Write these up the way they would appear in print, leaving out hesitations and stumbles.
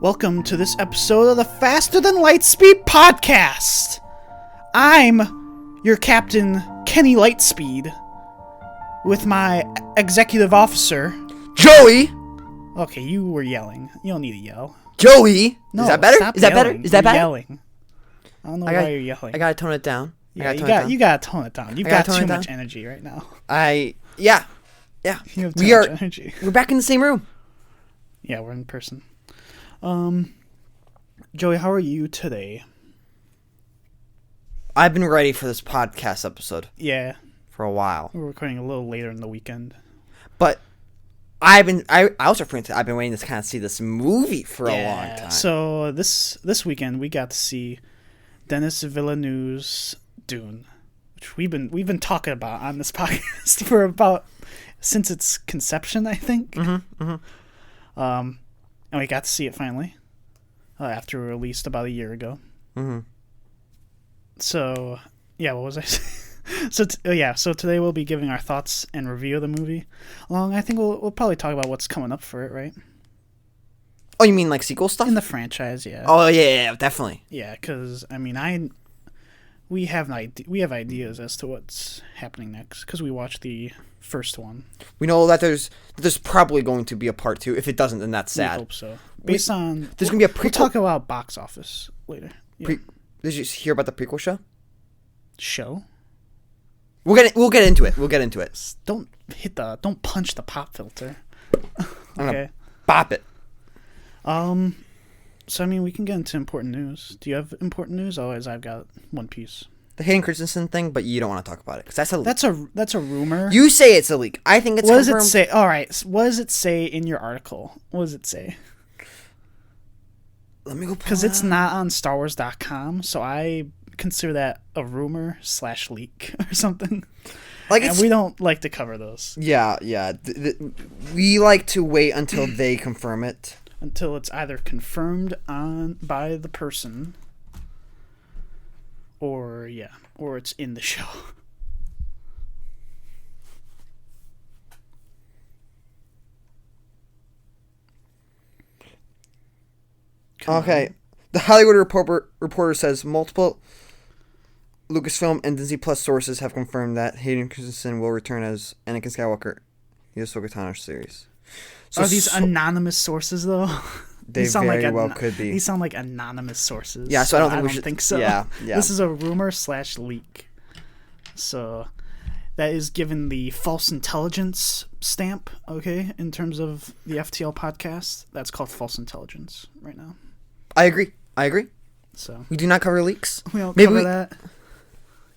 Welcome to this episode of the Faster Than Lightspeed podcast. I'm your captain, Kenny Lightspeed, with my executive officer, Joey! Okay, you were yelling. You don't need to yell. Joey! No, is that better? Stop Is that yelling. better? Is that You're better? Yelling. I don't know why you're yelling. I gotta tone it down. Yeah, you gotta tone it down. You've got too much energy right now. Yeah. You have too much energy. We're back in the same room. Yeah, we're in person. Joey, how are you today? I've been ready for this podcast episode. Yeah. For a while. We're recording a little later in the weekend. But I've been waiting to kind of see this movie for a long time. So this weekend we got to see Denis Villeneuve's Dune, which we've been talking about on this podcast for about since its conception, I think. Mm-hmm. And we got to see it finally after it released about a year ago. Mm-hmm. So yeah, what was I saying? So today we'll be giving our thoughts and review of the movie. I think we'll probably talk about what's coming up for it, right? Oh, you mean like sequel stuff? In the franchise, yeah. Oh yeah, definitely. Yeah, because I mean, we have ideas as to what's happening next because we watched the first one. We know that there's probably going to be a part 2. If it doesn't, then that's sad. I hope so. There's gonna be a prequel. We'll talk about box office later. Yeah. Did you hear about the prequel show? Show? We'll get into it. We'll get into it. Don't punch the pop filter. Okay. Bop it. So I mean, we can get into important news. Do you have important news? Otherwise, I've got one piece. The Hayden Christensen thing, but you don't want to talk about it because that's a leak. That's a rumor. You say it's a leak. I think it's confirmed. What does it say? All right. What does it say in your article? What does it say? Let me go. Because it's not on StarWars.com, so I consider that a rumor / leak or something. And we don't like to cover those. Yeah. We like to wait until they confirm it. Until it's either confirmed by the person, or it's in the show. Okay. The Hollywood Reporter says multiple Lucasfilm and Disney Plus sources have confirmed that Hayden Christensen will return as Anakin Skywalker in the Ahsoka Tano series. So are these anonymous sources, though? They very well could be. These sound like anonymous sources. Yeah, so I don't we should think so. Yeah. This is a rumor / leak. So that is given the false intelligence stamp, okay, in terms of the FTL podcast. That's called false intelligence right now. I agree. So we do not cover leaks. We don't cover that,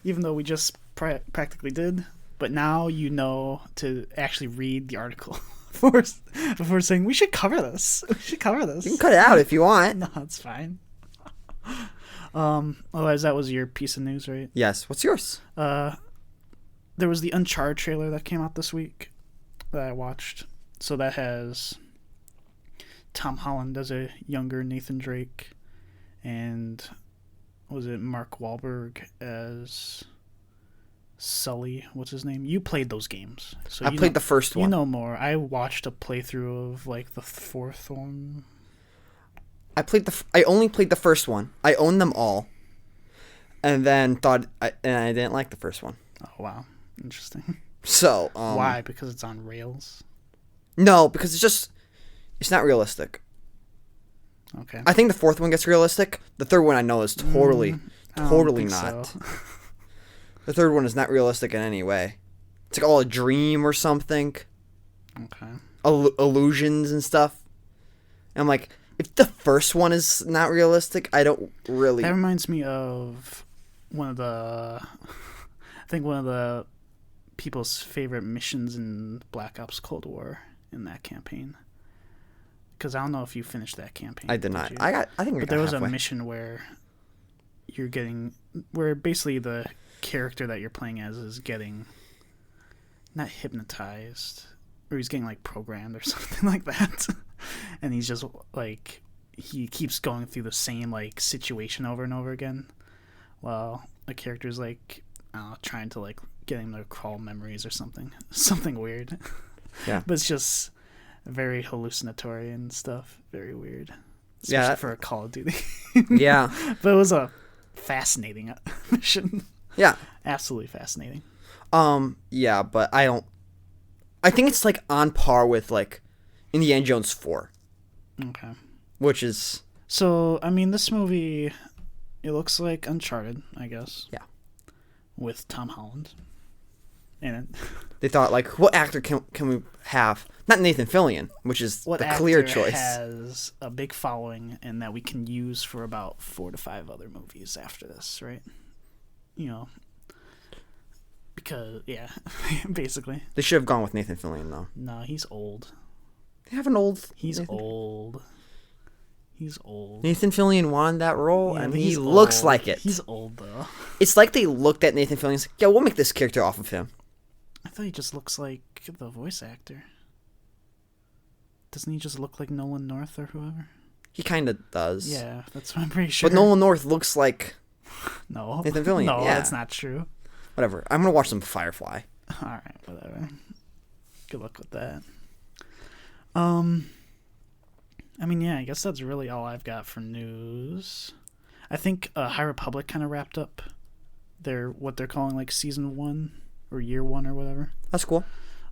even though we just practically did. But now you know to actually read the article before saying we should cover this. You can cut it out if you want. No, it's fine. Otherwise, that was your piece of news, right? Yes. What's yours? There was the Uncharted trailer that came out this week that I watched. So that has Tom Holland as a younger Nathan Drake, and was it Mark Wahlberg as Sully? What's his name? You played those games. So I played the first one. You know more. I watched a playthrough of like the fourth one. I only played the first one. I owned them all, and then I didn't like the first one. Oh wow, interesting. So why? Because it's on rails? No, because it's not realistic. Okay. I think the fourth one gets realistic. The third one I know is totally not. So. The third one is not realistic in any way. It's like all a dream or something. Okay. Illusions and stuff. And I'm like, if the first one is not realistic, I don't really... That reminds me of one of the people's favorite missions in Black Ops Cold War in that campaign. Because I don't know if you finished that campaign. I did not. But there was a mission where where basically the character that you're playing as is getting not hypnotized, or he's getting like programmed or something like that. And he's just like, he keeps going through the same like situation over and over again. Well, the character's like trying to like get him to recall memories or something weird. Yeah. But it's just very hallucinatory and stuff. Very weird. especially for a Call of Duty. Yeah. But it was a fascinating mission. Yeah. Absolutely fascinating. Yeah, but I think it's like on par with like Indiana Jones 4. Okay. Which is... So, I mean, this movie, it looks like Uncharted, I guess. Yeah. With Tom Holland in it. They thought, like, what actor can we have? Not Nathan Fillion, which is the clear choice. Has a big following and that we can use for about 4 to 5 other movies after this, right? You know, because, yeah, basically. They should have gone with Nathan Fillion, though. No, he's old. They have an old... He's old. He's old. Nathan Fillion wanted that role, Yeah, and but he looks like it. He's old, though. It's like they looked at Nathan Fillion and said, yeah, we'll make this character off of him. I thought he just looks like the voice actor. Doesn't he just look like Nolan North or whoever? He kind of does. Yeah, that's what I'm pretty sure. But Nolan North looks like no Nathan Fillion. No, yeah. that's not true. Whatever. I'm going to watch some Firefly. All right, whatever. Good luck with that. I mean, yeah, I guess that's really all I've got for news. I think High Republic kind of wrapped up what they're calling like season 1 or year 1 or whatever. That's cool.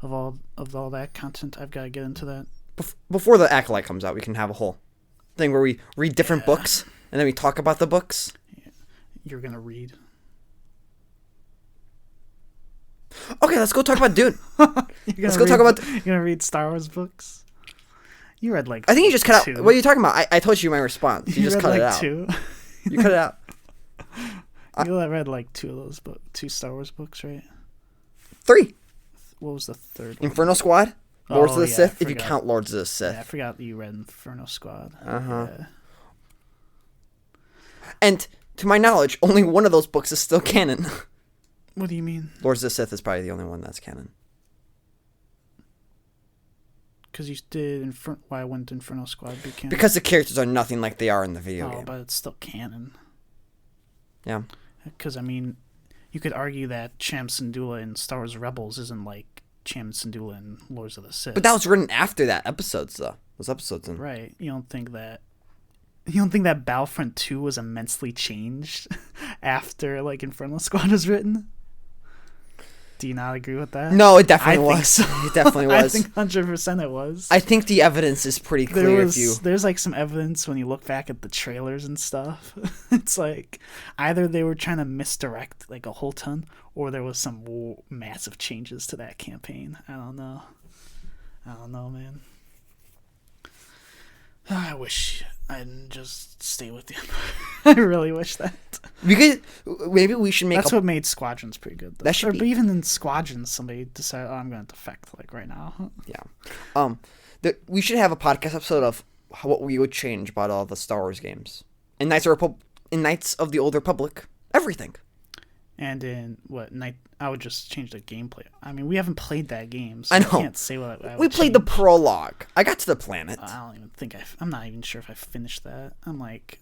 Of all that content, I've got to get into that. Before the Acolyte comes out, we can have a whole thing where we read different books and then we talk about the books. Yeah. You're gonna read. Okay, let's go talk about Dune. You're gonna read Star Wars books. You read like... I think you just cut 2. out... What are you talking about? I told you my response. You just cut like it out. 2. You cut it out. You read like 2 of those 2 Star Wars books, right? 3. What was the third one? Inferno Squad, Lords of the Sith, if you forgot. count Lords of the Sith. Yeah, I forgot that you read Inferno Squad. Uh-huh. Yeah. And to my knowledge, only one of those books is still canon. What do you mean? Lords of the Sith is probably the only one that's canon. Because you did... Why wouldn't Inferno Squad be canon? Because the characters are nothing like they are in the video game. But it's still canon. Yeah. Because, I mean, you could argue that Cham Syndulla in Star Wars Rebels isn't like Cham Syndulla in Lords of the Sith. But that was written after that episodes, though. Those episodes. Right. You don't think that Battlefront 2 was immensely changed after, like, Inferno Squad was written? Do you not agree with that? No, it definitely was. Think so. It definitely was. I think 100% it was. I think the evidence is pretty clear. There's like some evidence when you look back at the trailers and stuff. It's like either they were trying to misdirect like a whole ton, or there was some massive changes to that campaign. I don't know, man. I wish I'd just stay with the Empire. I really wish that. Maybe we should make. That's what made Squadrons pretty good. Though. That should be. But even in Squadrons, somebody decided, I'm going to defect like right now. Yeah. We should have a podcast episode of what we would change about all the Star Wars games. In Knights of the Old Republic, everything. And in I would just change the gameplay. I mean, we haven't played that game, so I know. I can't say what I would We played change. the prologue. I got to the planet. I don't even think I'm not even sure if I finished that. I'm like,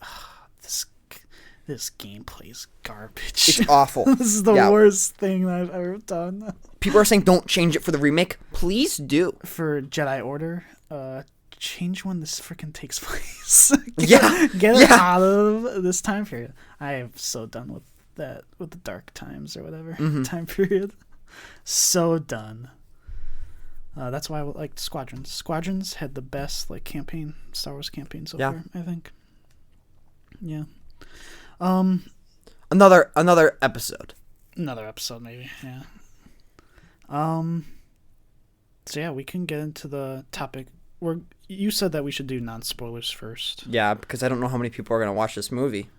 this gameplay is garbage. It's awful. This is the worst thing I've ever done. People are saying don't change it for the remake. Please do. For Jedi Order, change when this freaking takes place. Get it out of this time period. I am so done with that, with the dark times or whatever time period. So done. That's why I liked Squadrons. Squadrons had the best like Star Wars campaign so far, I think. Yeah. Another episode. Another episode, maybe. Yeah. So yeah, we can get into the topic. You said that we should do non-spoilers first. Yeah, because I don't know how many people are gonna watch this movie.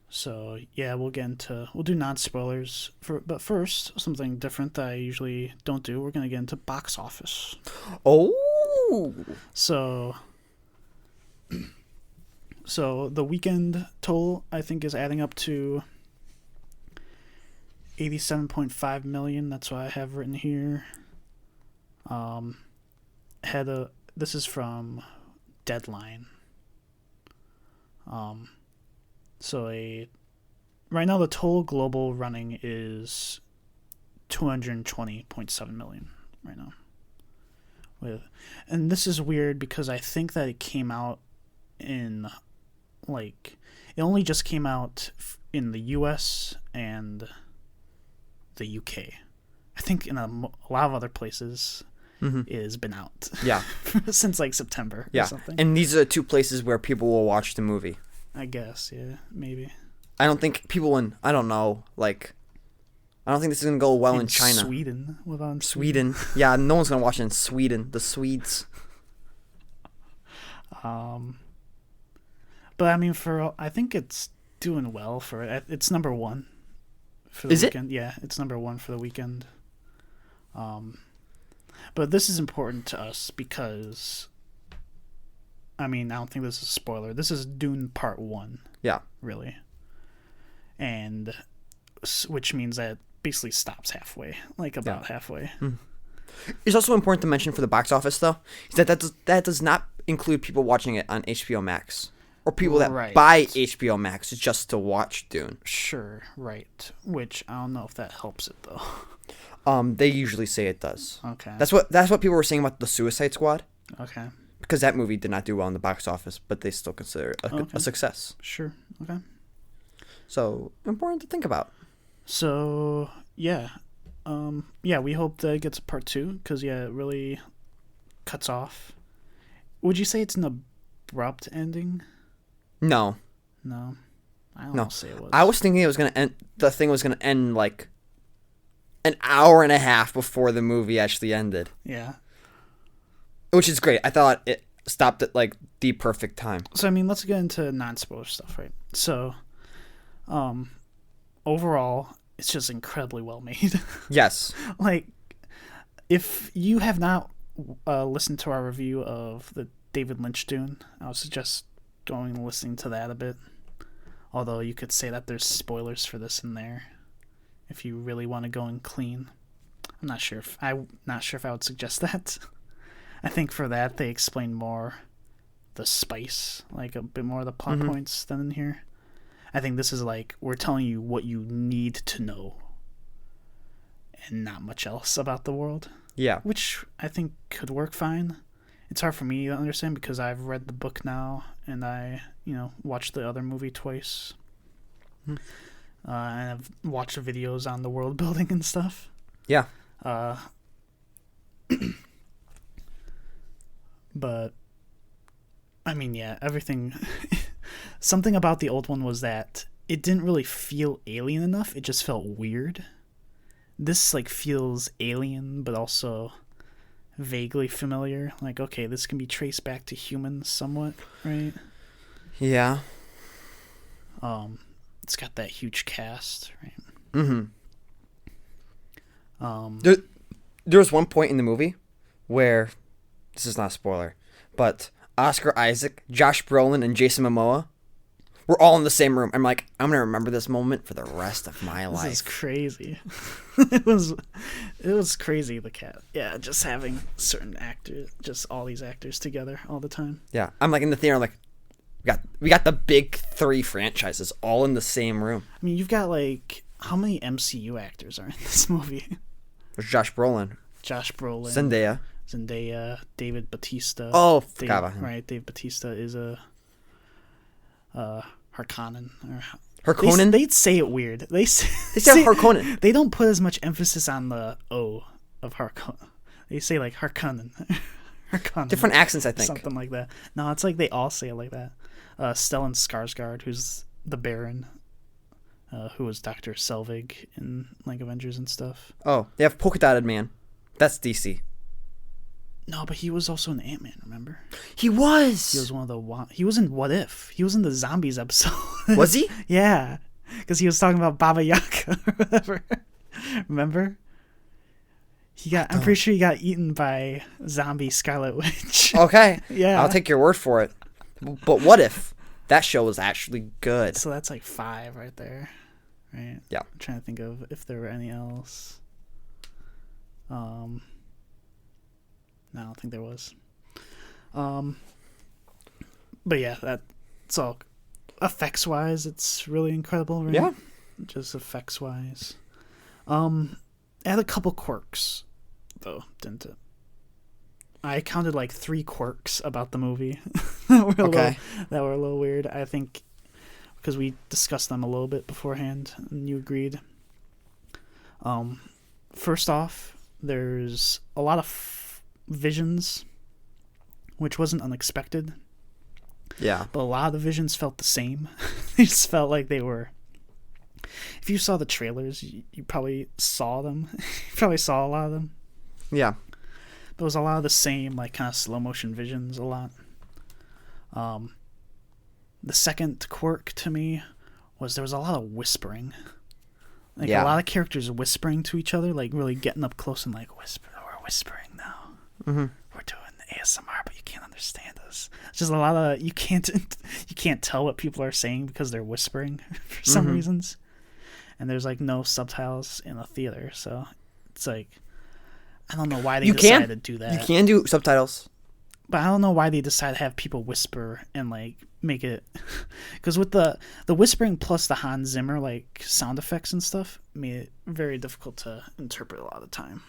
So yeah, we'll do non-spoilers. But first, something different that I usually don't do. We're gonna get into box office. Oh. So the weekend total, I think, is adding up to 87.5 million. That's what I have written here. This is from Deadline. Right now the total global running is 220.7 million right now. And this is weird because I think that it came out in like, it only just came out in the U.S. and the U.K. I think in a lot of other places it has been out. Yeah. Since like September or something. And these are the two places where people will watch the movie. I guess, yeah, maybe. I don't think people in, I don't know, like, I don't think this is going to go well in China. Sweden. Sweden. Yeah, no one's going to watch it in Sweden. The Swedes. But I mean, I think it's doing well for it. It's number one for the weekend. Yeah, it's number one for the weekend. But this is important to us because, I mean, I don't think this is a spoiler. This is Dune Part 1. Yeah. Really. And which means that it basically stops halfway, like about halfway. It's also important to mention for the box office, though, is that does not include people watching it on HBO Max or people that buy HBO Max just to watch Dune. Sure, right. Which I don't know if that helps it though. They usually say it does. Okay. That's what people were saying about the Suicide Squad. Okay. Because that movie did not do well in the box office, but they still consider it a success. Sure. Okay. So important to think about. So yeah, we hope that it gets a part 2 because it really cuts off. Would you say it's an abrupt ending? No. I don't say it was. I was thinking it was gonna end. The thing was gonna end like an hour and a half before the movie actually ended. Yeah. Which is great. I thought it stopped at like the perfect time. So I mean, let's get into non-spoiler stuff, right? So, overall, it's just incredibly well made. Yes. Like, if you have not listened to our review of the David Lynch Dune, I would suggest going and listening to that a bit. Although you could say that there's spoilers for this in there, if you really want to go in clean. I'm not sure if I would suggest that. I think for that they explain more the spice, like a bit more of the plot points than in here. I think this is like we're telling you what you need to know and not much else about the world. Yeah. Which I think could work fine. It's hard for me to understand because I've read the book now and I, watched the other movie twice. And I've watched videos on the world building and stuff. Yeah. But I mean, everything. Something about the old one was that it didn't really feel alien enough. It just felt weird. This feels alien, but also vaguely familiar. Like, okay, this can be traced back to humans somewhat, right? Yeah. It's got that huge cast, right? There was one point in the movie where, this is not a spoiler, but Oscar Isaac, Josh Brolin, and Jason Momoa were all in the same room. I'm like, I'm gonna remember this moment for the rest of my life. This is crazy. It was crazy. The cat, just having certain actors, just all these actors together all the time. Yeah, I'm like in the theater. I'm like, we got the big 3 franchises all in the same room. I mean, you've got how many MCU actors are in this movie? There's Josh Brolin, Zendaya, David Bautista. Oh, forgot about him. Right, Dave Bautista is a Harkonnen. Harkonnen? They'd say it weird. They say Harkonnen. They don't put as much emphasis on the O of Harkonnen. They say Harkonnen. Harkonnen. Different accents, I think. Something like that. No, it's like they all say it like that. Stellan Skarsgård, who's the Baron, who was Dr. Selvig in Avengers and stuff. Oh, they have Polka Dotted Man. That's DC. No, but he was also in Ant-Man, remember? He was! He was one of the... He was in What If. He was in the Zombies episode. Was he? Yeah. Because he was talking about Baba Yaga or whatever. Remember? I'm pretty sure he got eaten by zombie Scarlet Witch. Okay. Yeah. I'll take your word for it. But What If? That show was actually good. So that's 5 right there. Right? Yeah. I'm trying to think of if there were any else. No, I don't think there was. But yeah, that's all. Effects wise, it's really incredible, right? Yeah. Just effects wise. It had a couple quirks, though, didn't it? I counted like 3 quirks about the movie that were a little weird. I think because we discussed them a little bit beforehand, and you agreed. First off, there's a lot of visions, which wasn't unexpected. Yeah. But a lot of the visions felt the same. They just felt like they were... If you saw the trailers, you probably saw them. You probably saw a lot of them. Yeah. There was a lot of the same, like, kind of slow-motion visions a lot. The second quirk to me was there was a lot of whispering. Like, a lot of characters whispering to each other, like, really getting up close and, like, we're whispering now. Mm-hmm. We're doing ASMR, but you can't understand us. It's just a lot of... You can't tell what people are saying because they're whispering for some reasons. And there's, like, no subtitles in the theater, so it's like... I don't know why they decided to do that. You can do subtitles. But I don't know why they decided to have people whisper and, like, make it... Because with the whispering plus the Hans Zimmer, like, sound effects and stuff made it very difficult to interpret a lot of the time.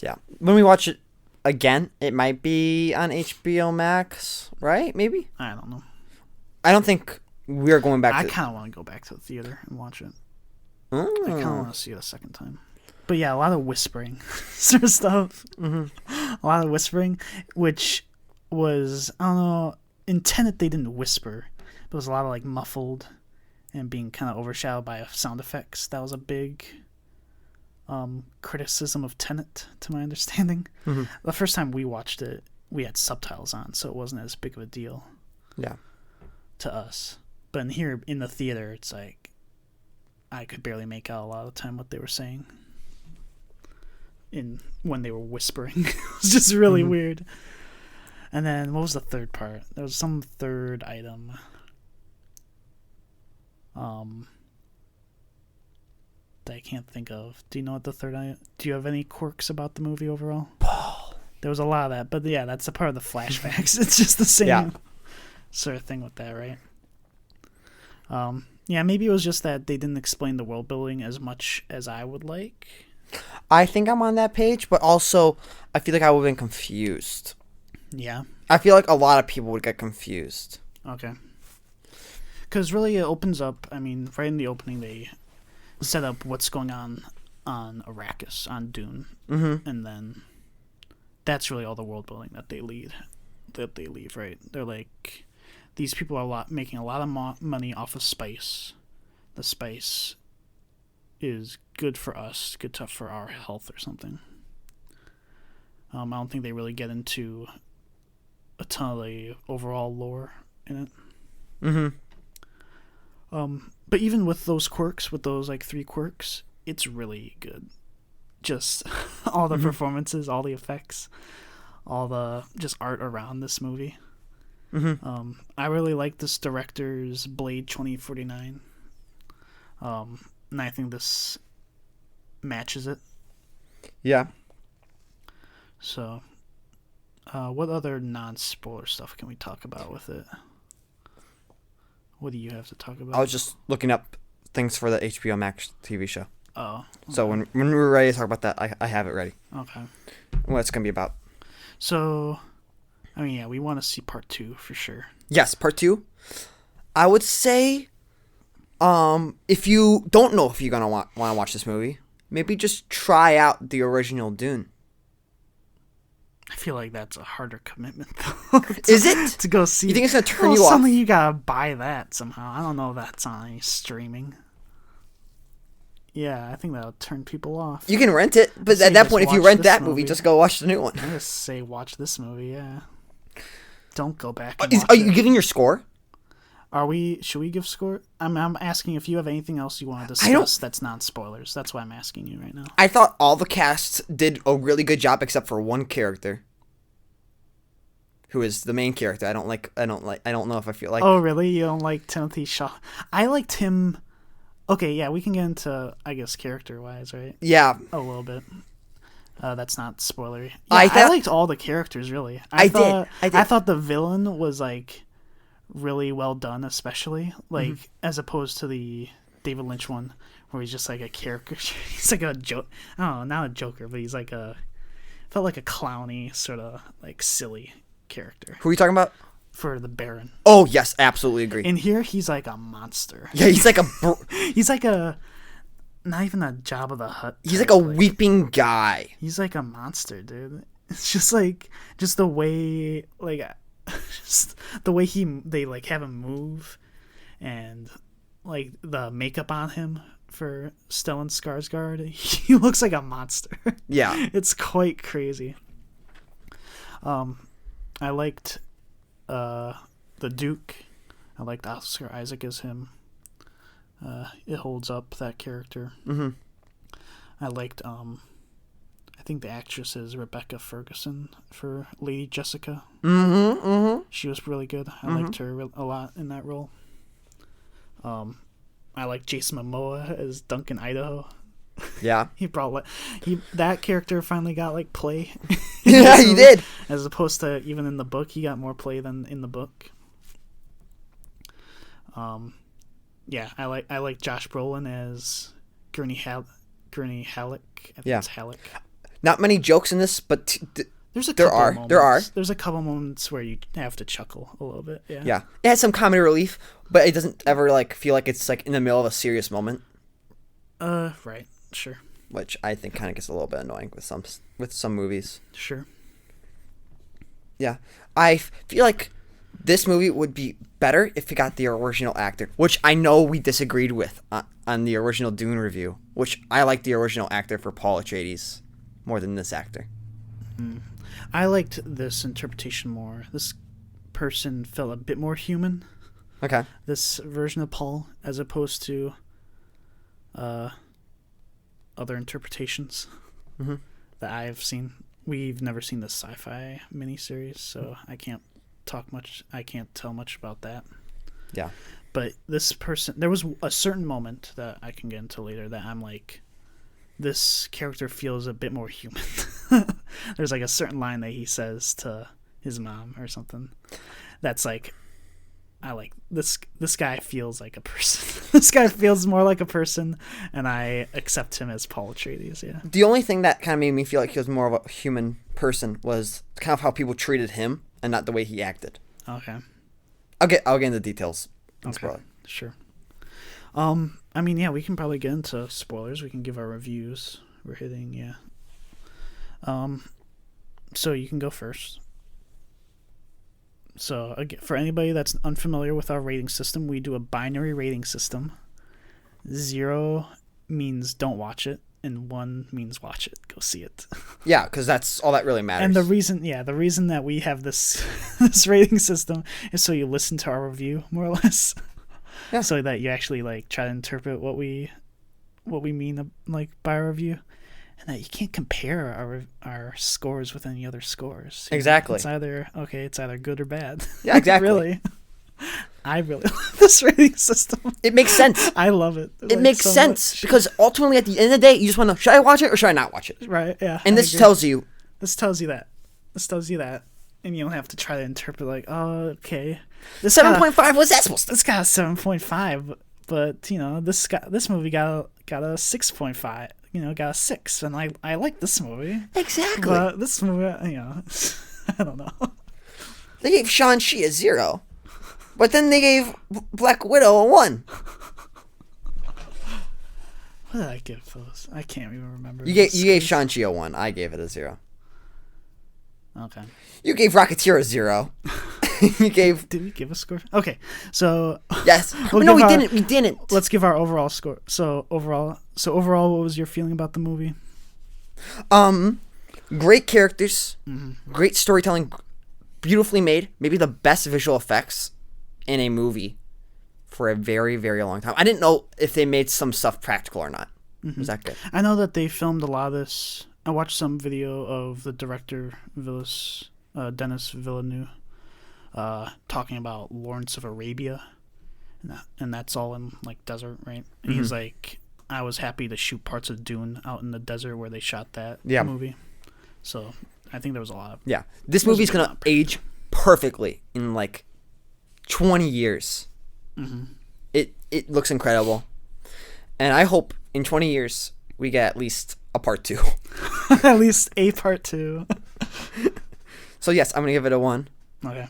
Yeah. When we watch it again, it might be on HBO Max, right? Maybe? I don't know. I don't think we're going back I kind of want to go back to the theater and watch it. I kind of want to see it a second time. But yeah, a lot of whispering sort of stuff. A lot of whispering, which was, I don't know, in Tenet they didn't whisper. There was a lot of like muffled and being kind of overshadowed by sound effects. That was a big criticism of Tenet, to my understanding. The first time we watched it, we had subtitles on, so it wasn't as big of a deal. Yeah. To us. But in here, in the theater, it's like, I could barely make out a lot of the time what they were saying. When they were whispering. It was just really weird. And then, what was the third part? There was some third item. That I can't think of. Do you know what the third item... Do you have any quirks about the movie overall? There was a lot of that. But yeah, that's a part of the flashbacks. It's just the same sort of thing with that, right? Yeah, maybe it was just that they didn't explain the world building as much as I would like. I think I'm on that page, but also I feel like I would have been confused. Yeah. I feel like a lot of people would get confused. Okay. Because really it opens up, I mean, right in the opening they set up what's going on Arrakis, on Dune. And then that's really all the world building that they leave, right? They're like, these people are making a lot of money off of spice. The spice is good for us, for our health or something. I don't think they really get into a ton of the overall lore in it. But even with those quirks, with those like 3 quirks, it's really good. Just all the performances, all the effects, all the just art around this movie. I really like this director's Blade 2049. And I think this matches it. Yeah. So, what other non-spoiler stuff can we talk about with it? What do you have to talk about? I was just looking up things for the HBO Max TV show. Oh. Okay. So when we're ready to talk about that, I have it ready. Okay. What it's going to be about. So, I mean, yeah, we want to see part 2 for sure. Yes, part 2. I would say, if you don't know if you're going to want to watch this movie, maybe just try out the original Dune. I feel like that's a harder commitment, though. Is it? To go see. You think it's going to turn you off? Suddenly you got to buy that somehow. I don't know if that's on any streaming. Yeah, I think that'll turn people off. You can rent it, but at that point, if you rent that movie, just go watch the new one. I just say watch this movie, yeah. Don't go back and Are you giving your score? Should we give score? I'm asking if you have anything else you want to discuss that's non-spoilers. That's why I'm asking you right now. I thought all the casts did a really good job except for one character, who is the main character. I don't know if I feel like. Oh, really? You don't like Timothy Shaw? I liked him. Okay, yeah, we can get into, I guess, character-wise, right? Yeah. A little bit. That's not spoilery. Yeah, I liked all the characters, really. I did. I thought the villain was, like, really well done, especially. Like, as opposed to the David Lynch one, where he's just, like, a character. He's like a joke. I don't know, not a joker, but he's like a felt like a clowny sort of like silly character Who are you talking about? for the Baron. Oh yes, absolutely agree. In here, he's like a monster. Yeah, he's like a He's like a not even a Jabba the Hutt. he's type, like a weeping guy. He's like a monster, dude. It's just the way just the way they like have him move, and like the makeup on him for Stellan Skarsgård. He looks like a monster. Yeah. It's quite crazy. I liked the Duke. I liked Oscar Isaac as him. It holds up, that character. Mm-hmm. I liked I think the actress is Rebecca Ferguson for Lady Jessica. Mm-hmm. Mm-hmm. She was really good. I liked her a lot in that role. I like Jason Momoa as Duncan Idaho. Yeah. That character finally got like play. Yeah, he did. As opposed to even in the book, he got more play than in the book. Yeah, I like Josh Brolin as Gurney Halleck. I think it's Halleck. Not many jokes in this, but There's there are. There's a couple moments where you have to chuckle a little bit. Yeah. Yeah. It has some comedy relief, but it doesn't ever like feel like it's like in the middle of a serious moment. Right. Sure. Which I think kind of gets a little bit annoying with some movies. Sure. Yeah. I feel like this movie would be better if it got the original actor, which I know we disagreed with on the original Dune review, which I like the original actor for Paul Atreides more than this actor. I liked this interpretation more. This person felt a bit more human. Okay. This version of Paul, as opposed to other interpretations that I've seen. We've never seen the sci-fi miniseries, so I can't tell much about that. Yeah. But this person, there was a certain moment that I can get into later that I'm like, this character feels a bit more human. There's like a certain line that he says to his mom or something that's like, I like this guy feels like a person. This guy feels more like a person, and I accept him as Paul Atreides. Yeah. The only thing that kind of made me feel like he was more of a human person was kind of how people treated him and not the way he acted. Okay. I'll get into details. Okay. Sure. I mean, yeah, we can probably get into spoilers. We can give our reviews. We're hitting, yeah. So you can go first. So, again, for anybody that's unfamiliar with our rating system, we do a binary rating system. 0 means don't watch it, and 1 means watch it. Go see it. Yeah, because that's all that really matters. And the reason that we have this this rating system is so you listen to our review, more or less. Yeah. So that you actually like try to interpret what we mean like by our review, and that you can't compare our scores with any other scores. Exactly. It's either good or bad. Yeah, exactly. Really. I really love this rating system. It makes sense. I love it. It makes sense because ultimately at the end of the day, you just want to, should I watch it or should I not watch it? Right, yeah. And this tells you that. And you don't have to try to interpret like, oh, okay. 7.5, what's that supposed to be? This got a 7.5, but this movie got a 6.5. Got a 6, and I like this movie. Exactly. But this movie, I don't know. They gave Shang-Chi a 0, but then they gave Black Widow a 1. What did I give those? I can't even remember. You gave Shang-Chi a 1. I gave it a 0. Okay. You gave Rocketeer a 0. You gave. Did we give a score? Okay, so yes. No, we didn't. We didn't. Let's give our overall score. So overall, what was your feeling about the movie? Great characters, great storytelling, beautifully made. Maybe the best visual effects in a movie for a very, very long time. I didn't know if they made some stuff practical or not. Was that good? I know that they filmed a lot of this. I watched some video of the director Denis Villeneuve. Talking about Lawrence of Arabia, and that's all in like desert, right? And he's like, I was happy to shoot parts of Dune out in the desert where they shot that movie. So I think there was a lot of this movie's gonna age perfectly in like 20 years. It looks incredible, and I hope in 20 years we get at least a part 2. At least a part 2. So yes, I'm gonna give it a 1. Okay.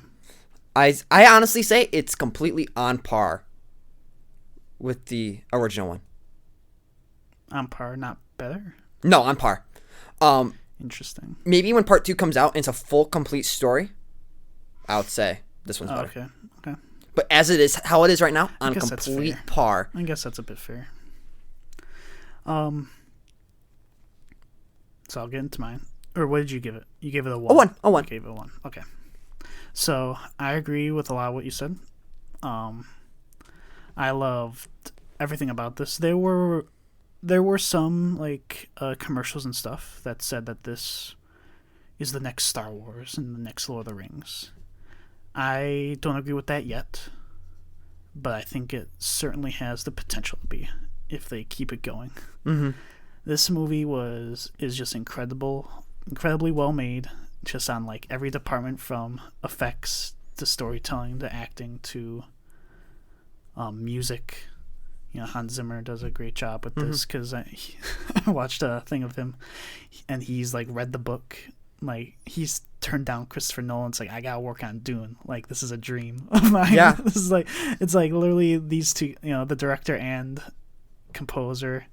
I honestly say it's completely on par with the original one. On par, not better. No, on par. Interesting. Maybe when part 2 comes out and it's a full, complete story, I would say this one's better. Okay. Okay. But as it is, how it is right now, on guess that's complete fair. par. I guess that's a bit fair. So I'll get into mine. Or what did you give it? You gave it a 1. A 1. I gave it a 1. Okay. So I agree with a lot of what you said. I loved everything about this. There were some like commercials and stuff that said that this is the next Star Wars and the next Lord of the Rings. I don't agree with that yet, but I think it certainly has the potential to be if they keep it going. Mm-hmm. This movie is just incredibly well made, just on like every department from effects to storytelling to acting to music. You know, Hans Zimmer does a great job with this because I watched a thing of him, and he's like read the book. Like he's turned down Christopher Nolan. It's like, I gotta work on Dune. Like this is a dream of mine. Yeah. This is like, it's like literally these two. You know, the director and composer,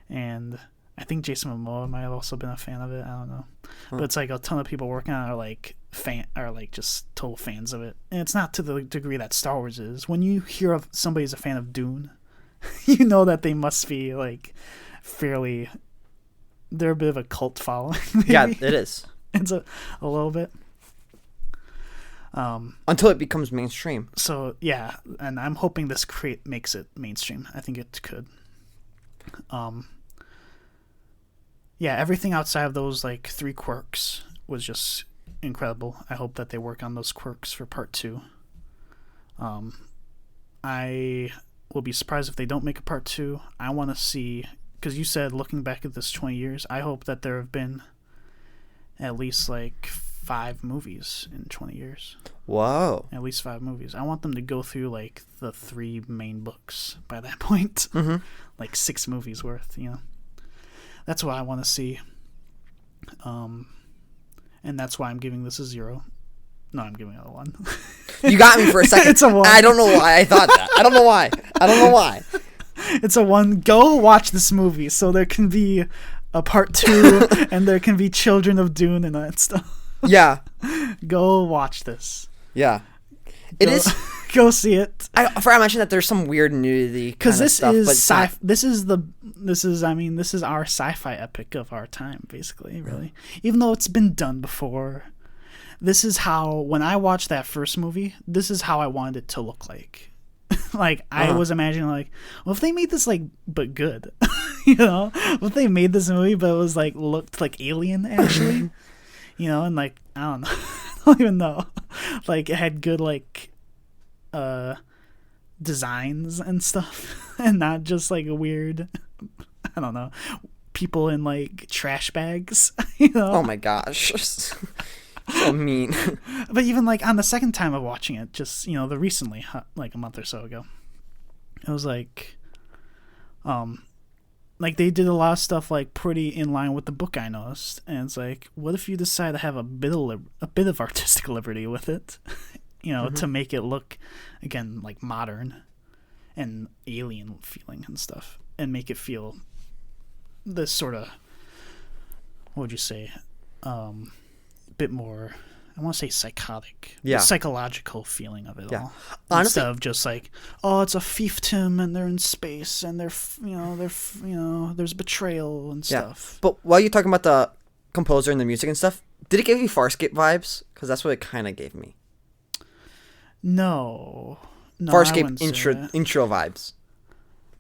and I think Jason Momoa might have also been a fan of it. I don't know, but it's like a ton of people working on it are like just total fans of it, and it's not to the degree that Star Wars is. When you hear of somebody's a fan of Dune, you know that they must be like fairly. They're a bit of a cult following. Maybe. Yeah, it is. It's a little bit. Until it becomes mainstream. So yeah, and I'm hoping this makes it mainstream. I think it could. Yeah, everything outside of those like 3 quirks was just incredible. I hope that they work on those quirks for part 2. I will be surprised if they don't make a part 2. I want to see, because you said looking back at this 20 years, I hope that there have been at least like 5 movies in 20 years. Whoa. At least 5 movies. I want them to go through like the 3 main books by that point. Mm-hmm. Like 6 movies worth, you know. That's what I want to see. And that's why I'm giving this a 0. No, I'm giving it a 1. You got me for a second. It's a 1. I don't know why I thought that. I don't know why. It's a 1. Go watch this movie so there can be a part 2 and there can be Children of Dune and that stuff. Yeah. Go watch this. Yeah. It is. Go see it. I forgot to mention that there's some weird nudity because this stuff, is but this is our sci-fi epic of our time, basically. Really, even though it's been done before, this is how, when I watched that first movie, this is how I wanted it to look like. Like I was imagining, like, well, if they made this like, but good, you know, if they made this movie, but it was like looked like Alien actually, you know, and like I don't know, I don't even know, like it had good like designs and stuff, and not just like a weird, I don't know, people in like trash bags, you know. Oh my gosh. So mean. But even like on the second time of watching it, just, you know, the recently, like a month or so ago, it was like they did a lot of stuff like pretty in line with the book, I noticed. And it's like, what if you decide to have a bit of artistic liberty with it, you know, to make it look again like modern and alien feeling and stuff, and make it feel this sort of, what would you say, bit more, I want to say psychotic, the psychological feeling of it all. Honestly, instead of just like, oh, it's a fiefdom and they're in space and there's betrayal and stuff. But while you're talking about the composer and the music and stuff, did it give you Farscape vibes? Because that's what it kind of gave me. No, Farscape intro vibes.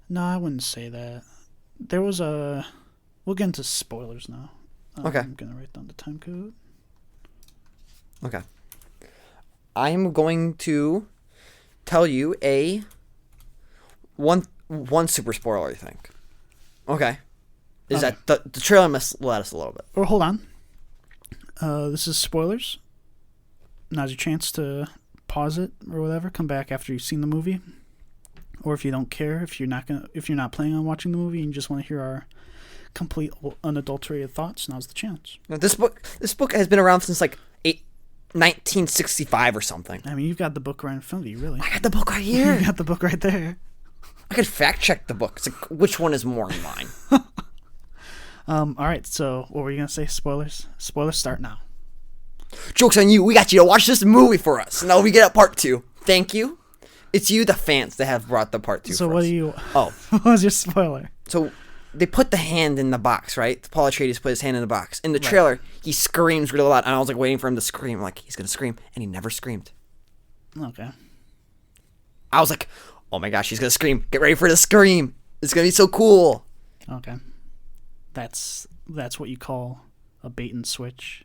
No, I wouldn't say that. There was a. We'll get into spoilers now. Okay. I'm gonna write down the time code. Okay. I'm going to tell you one super spoiler, I think. Okay. Is that the trailer must let us a little bit. Or hold on. This is spoilers. Now's your chance to pause it or whatever. Come back after you've seen the movie. Or if you don't care, if you're not planning on watching the movie and you just want to hear our complete unadulterated thoughts, now's the chance. Now, this book has been around since like 1965 or something. I mean, you've got the book right in front of you, really. I got the book right here. You got the book right there. I could fact check the book. It's like, which one is more in line? All right, so what were you going to say? Spoilers? Spoilers start now. Joke's on you. We got you to watch this movie for us. Now we get a part 2. Thank you. It's you, the fans, that have brought the part 2 So for what us. do you... Oh. What was your spoiler? So they put the hand in the box, right? Paul Atreides put his hand in the box. In the trailer, he screams really loud, and I was like waiting for him to scream. Like, he's going to scream, and he never screamed. Okay. I was like, oh my gosh, he's going to scream. Get ready for the scream. It's going to be so cool. Okay. That's what you call a bait and switch.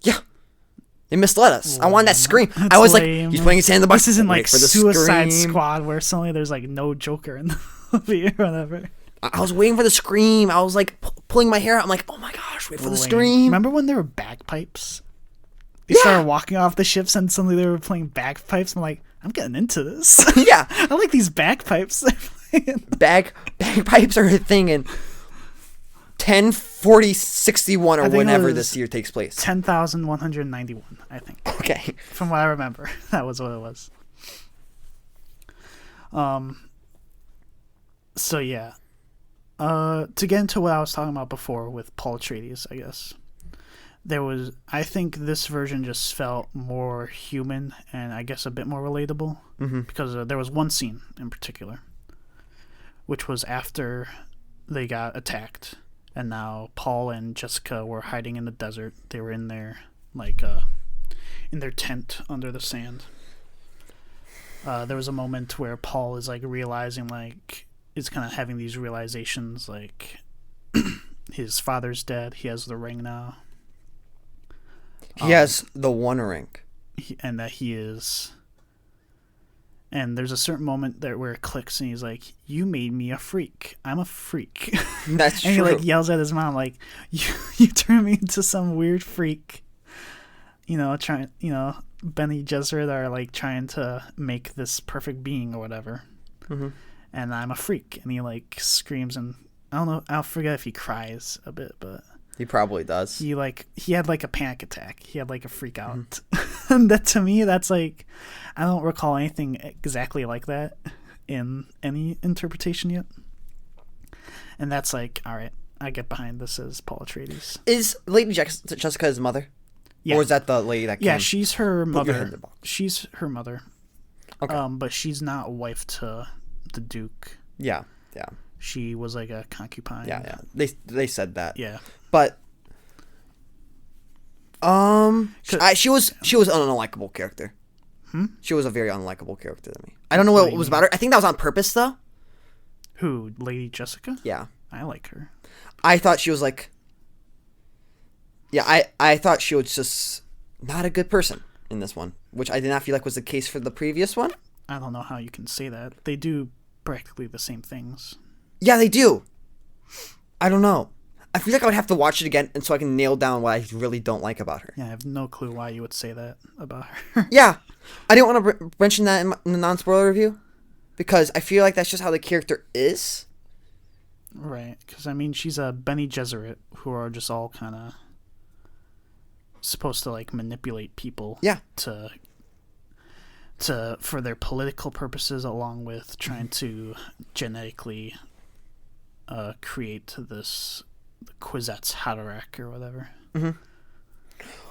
Yeah. They misled us. I wanted that scream. That's I was lame. like, he's putting his hand in the box. This isn't Wait like for the Suicide scream. Squad where suddenly there's like no Joker in the movie or whatever. I was waiting for the scream. I was like pulling my hair out. I'm like, oh my gosh, wait for the Lame. scream. Remember when there were bagpipes? They Yeah. started walking off the ships and suddenly they were playing bagpipes. I'm like, I'm getting into this. Yeah. I like these bagpipes. Bagpipes are a thing in 10/40/61 or I think it whenever was this year takes place. 10,191, I think. Okay. From what I remember, that was what it was. So yeah. To get into what I was talking about before with Paul Atreides, I guess. I think this version just felt more human and I guess a bit more relatable because there was one scene in particular, which was after they got attacked, and now Paul and Jessica were hiding in the desert. They were in their in their tent under the sand. There was a moment where Paul is like realizing, like, is kind of having these realizations, like his father's dead. He has the ring now. He has the one ring. And that he is... And there's a certain moment there where it clicks and he's like, you made me a freak. I'm a freak. That's and true. he like yells at his mom like, you turned me into some weird freak. Bene Gesserit are like trying to make this perfect being or whatever. Mm-hmm. And I'm a freak. And he like screams and I don't know, I'll forget if he cries a bit, but... He probably does. He had like a panic attack. He had like a freak out. And that, to me, that's like, I don't recall anything exactly like that in any interpretation yet. And that's like, all right, I get behind this as Paul Atreides. Is Lady Jessica his mother? Yeah. Or is that the lady that came? Yeah, she's her Put your head mother. in the box. She's her mother. Okay. But she's not wife to the Duke. Yeah. She was like a concubine. Yeah. They said that. Yeah. But she was an unlikable character. She was a very unlikable character to me. I don't know what was about her. I think that was on purpose though. Who, Lady Jessica? Yeah. I like her. I thought she was like... Yeah, I thought she was just not a good person in this one, which I did not feel like was the case for the previous one. I don't know how you can say that. They do practically the same things. Yeah, they do. I don't know. I feel like I would have to watch it again and so I can nail down what I really don't like about her. Yeah, I have no clue why you would say that about her. Yeah. I didn't want to mention that in the non-spoiler review because I feel like that's just how the character is. Right, because I mean, she's a Bene Gesserit who are just all kind of supposed to like manipulate people. Yeah. For their political purposes, along with trying to genetically create this Kwisatz Haderach or whatever. Mm-hmm.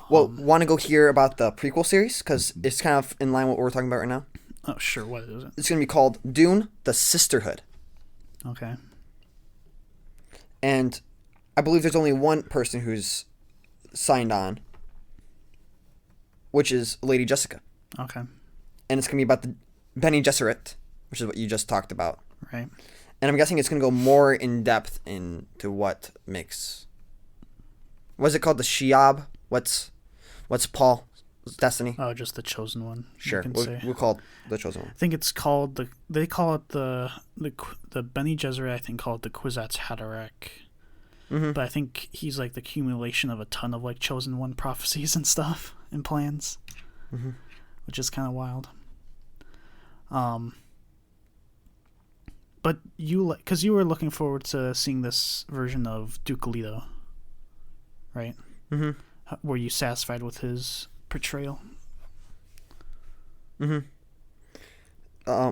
Well, want to go hear about the prequel series? Because it's kind of in line with what we're talking about right now. Oh, sure. What is it? It's going to be called Dune, the Sisterhood. Okay. And I believe there's only one person who's signed on, which is Lady Jessica. Okay. And it's going to be about the Bene Gesserit, which is what you just talked about. Right. And I'm guessing it's going to go more in depth into what makes... What is it called? The Shiab? What's Paul's destiny? Oh, just the chosen one. Sure. We'll call it the chosen one. I think it's called they call it the Bene Gesserit, I think, call it the Kwisatz Haderach. Mm-hmm. But I think he's like the accumulation of a ton of like chosen one prophecies and stuff and plans, which is kind of wild. But because you were looking forward to seeing this version of Duke Leto, right? Mm-hmm. Were you satisfied with his portrayal? Mm-hmm.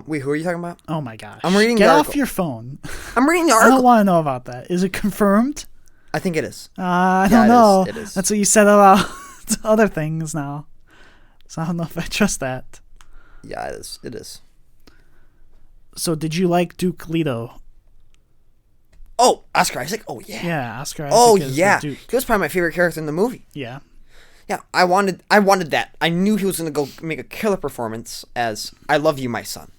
Wait, who are you talking about? Oh my gosh! I'm reading Get the off article. your phone. I'm reading the I article. don't want to know about that. Is it confirmed? I think it is. I don't know. It is. That's what you said about other things now. So I don't know if I trust that. Yeah, it is. It is. So did you like Duke Leto? Oh, Oscar Isaac. Oh yeah. Yeah, Oscar Isaac. Oh is yeah. the Duke. He was probably my favorite character in the movie. Yeah. Yeah, I wanted that. I knew he was gonna go make a killer performance as "I love you, my son,"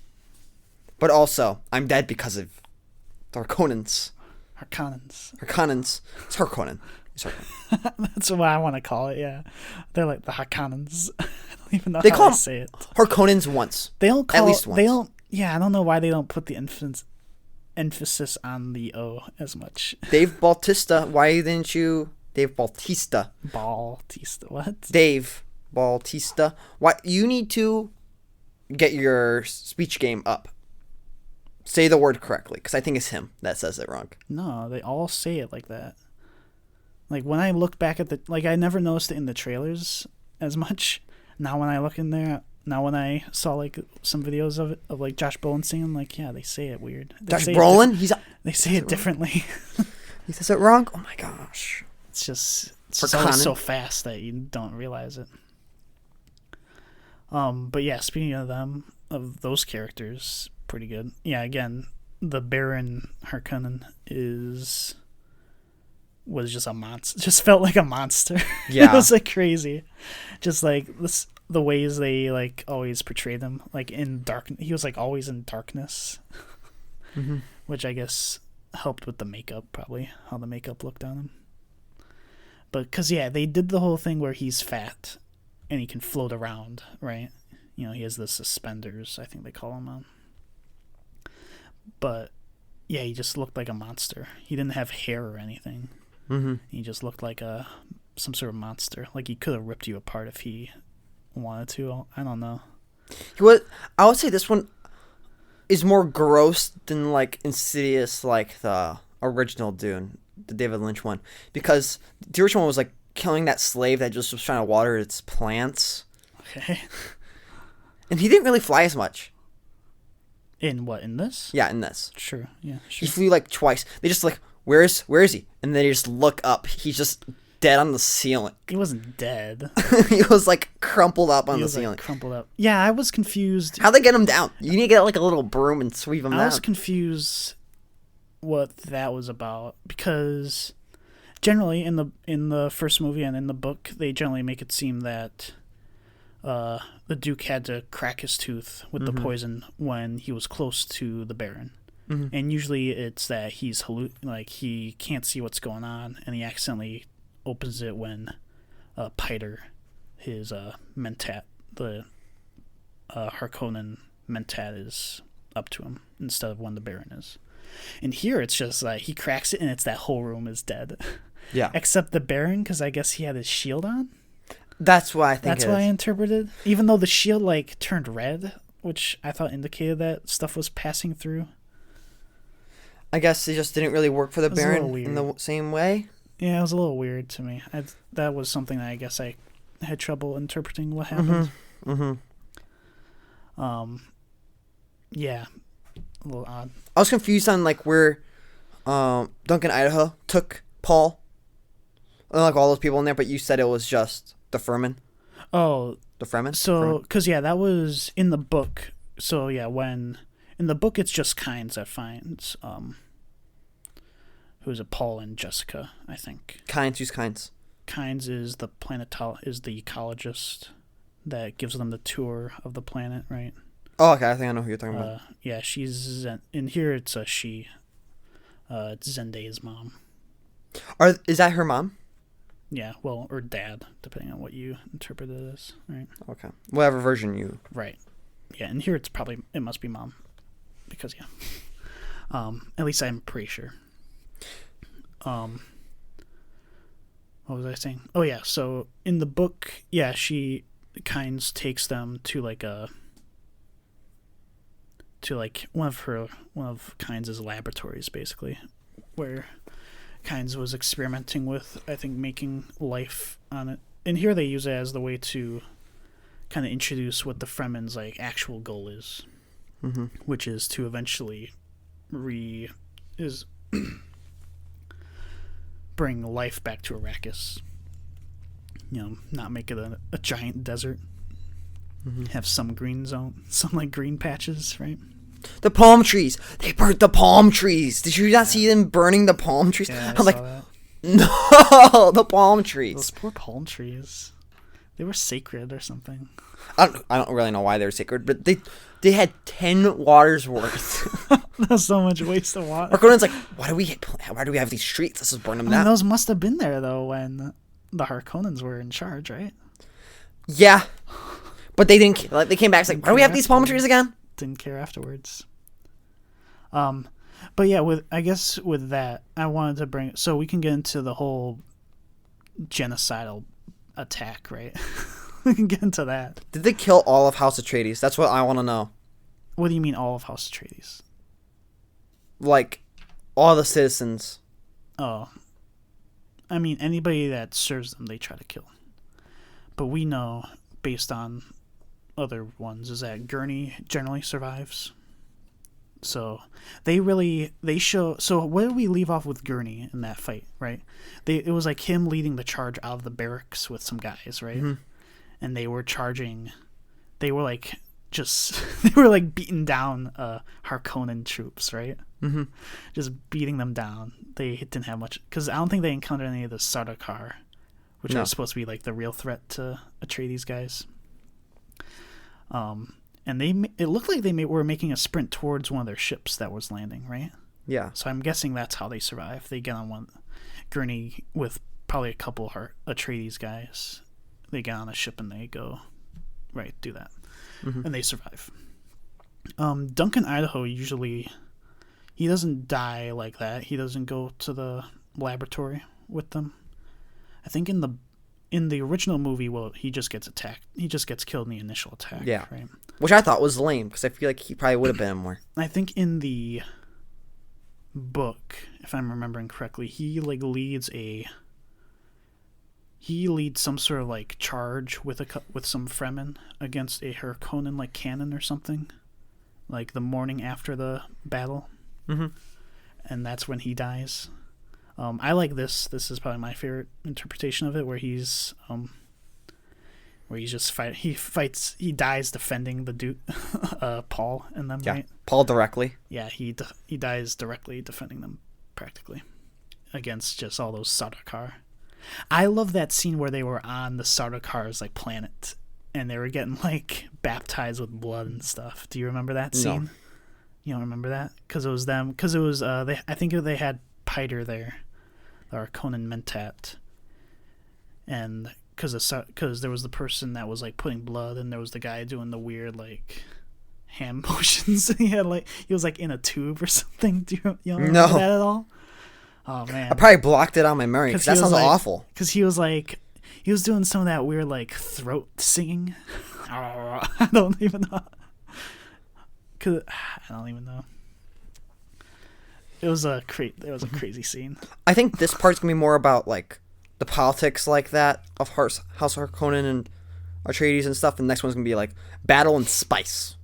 but also I'm dead because of the Harkonnens. Harkonnens. It's Harkonnen. That's what I want to call it. Yeah, they're like the Harkonnens. I don't even know They how call they them say it. Harkonnens once. They don't call at least it, once. They don't. Yeah, I don't know why they don't put the emphasis on the O as much. Dave Bautista. Why didn't you? Dave Bautista. What? Dave Bautista. Why you need to get your speech game up. Say the word correctly, because I think it's him that says it wrong. No, they all say it like that. Like when I look back at I never noticed it in the trailers as much. Now when I look in there, when I saw like some videos of it, of like Josh Brolin singing, like yeah, they say it weird. Josh Brolin, they say it differently. He says it wrong. Oh my gosh. It's just always so fast that you don't realize it. But yeah, speaking of those characters, pretty good. Yeah, again, the Baron Harkonnen was just a monster. Just felt like a monster. Yeah. It was like crazy. Just like the ways they like always portrayed him, like in dark. He was like always in darkness, Mm-hmm. which I guess helped with the makeup, probably how the makeup looked on him. But because yeah, they did the whole thing where he's fat and he can float around, right? You know, he has the suspenders, I think they call them on. But yeah, he just looked like a monster. He didn't have hair or anything. Mm-hmm. He just looked like some sort of monster. Like he could have ripped you apart if he wanted to. I don't know. I would say this one is more gross than like Insidious, like the original Dune, the David Lynch one, because the original one was like killing that slave that just was trying to water its plants. Okay. And he didn't really fly as much. In this? Yeah, in this. Sure. Yeah. He Sure. flew like twice. They just like, where is he? And then they just look up. He's just dead on the ceiling. He wasn't dead. He was like crumpled up on He the was ceiling. like crumpled up. Yeah, I was confused. How'd they get him down? You need to get like a little broom and sweep him I down. was confused what that was about, because generally in the first movie and in the book, they generally make it seem that the Duke had to crack his tooth with the poison when he was close to the Baron. Mm-hmm. And usually it's that he's he can't see what's going on, and he accidentally opens it when Piter, his mentat, the Harkonnen mentat, is up to him instead of when the Baron is. And here it's just like he cracks it and it's that whole room is dead. Yeah. Except the Baron, because I guess he had his shield on. That's what I think. That's what I interpreted. Even though the shield like turned red, which I thought indicated that stuff was passing through. I guess it just didn't really work for the That's a Baron little weird. in the same way. Yeah, it was a little weird to me. That was something that I guess I had trouble interpreting what happened. Yeah, a little odd. I was confused on like where Duncan Idaho took Paul. Like all those people in there, but you said it was just the Fremen. Oh, The Fremen? so because yeah, that was in the book. So yeah, when in the book it's just Kynes that finds who is it? Paul and Jessica, I think. Kynes, who's Kynes? Kynes is the the ecologist that gives them the tour of the planet, right? Oh, okay. I think I know who you're talking about. Yeah, she's in here. It's a she. It's Zendaya's mom. Is that her mom? Yeah, well, or dad, depending on what you interpret it as, right? Okay. Whatever version you. Right. Yeah, and here it must be mom, because yeah. At least I'm pretty sure. What was I saying? Oh yeah, so in the book, yeah, Kynes takes them to like to like one of Kynes' laboratories, basically, where Kynes was experimenting with, I think, making life on it. And here they use it as the way to kind of introduce what the Fremen's like actual goal is, which is to eventually bring life back to Arrakis. You know, not make it a giant desert. Have some green zone, some like green patches, right? The palm trees. They burnt the palm trees. Did you not see them burning the palm trees? Yeah, I'm like, that. no, the palm trees. Those poor palm trees. They were sacred or something. I don't really know why they were sacred, but they had 10 waters worth. That's so much waste of water. Harkonnen's like, why do we have these streets? Let's just burn them down. Those must have been there though when the Harkonnens were in charge, right? Yeah, but they didn't. Like, they came back. It's like, why do we have these palm trees again? Didn't care afterwards. But yeah, with that, I wanted to bring. So we can get into the whole genocidal attack, right? We can get into that. Did they kill all of House Atreides? That's what I want to know. What do you mean all of House Atreides? Like, all the citizens. Oh. I mean, anybody that serves them, they try to kill. But we know, based on other ones, is that Gurney generally survives. So they show. So what did we leave off with Gurney in that fight, right? It was like him leading the charge out of the barracks with some guys, right? And they were charging. They were like beating down Harkonnen troops, right? Just beating them down. They didn't have much because I don't think they encountered any of the Sardaukar, which are supposed to be like the real threat to Atreides guys. And it looked like they were making a sprint towards one of their ships that was landing, right? Yeah. So I'm guessing that's how they survive. They get on one Gurney with probably a couple Atreides guys. They get on a ship and they go, right, do that. And they survive. Duncan Idaho usually, he doesn't die like that. He doesn't go to the laboratory with them. I think in the original movie, well, he just gets attacked. He just gets killed in the initial attack. Yeah. Right? Which I thought was lame because I feel like he probably would have been more. I think in the book, if I'm remembering correctly, he leads some sort of like charge with some Fremen against a Harkonnen like cannon or something, like the morning after the battle, and that's when he dies. I like this. This is probably my favorite interpretation of it, where he dies defending the Duke, Paul and them, right? Paul directly. Yeah, he dies directly defending them, practically, against just all those Sardaukar. I love that scene where they were on the Sardaukar's like planet, and they were getting like baptized with blood and stuff. Do you remember that scene? No. You don't remember that? Because it was them. Because it was I think they had Piter there, the Harkonnen Mentat, and because there was the person that was like putting blood, and there was the guy doing the weird like hand motions. He was like in a tube or something. Do you remember that at all? Oh man, I probably blocked it on my memory because that sounds awful. Because he was doing some of that weird like throat singing. I don't even know. I don't even know. It was a crazy scene. I think this part's gonna be more about like the politics like that of House Harkonnen and Atreides and stuff. The next one's gonna be like battle and spice.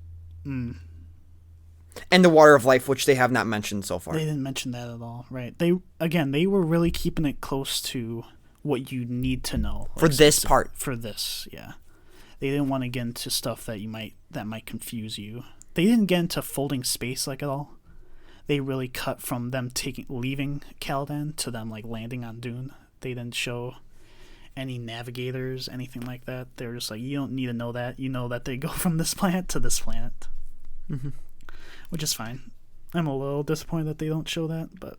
And the Water of Life, which they have not mentioned so far. They didn't mention that at all, right? They were really keeping it close to what you need to know for this part. For this, yeah. They didn't want to get into stuff that might confuse you. They didn't get into folding space like at all. They really cut from them leaving Caladan to them like landing on Dune. They didn't show any navigators, anything like that. They were just like, you don't need to know that. You know that they go from this planet to this planet. Which is fine. I'm a little disappointed that they don't show that, but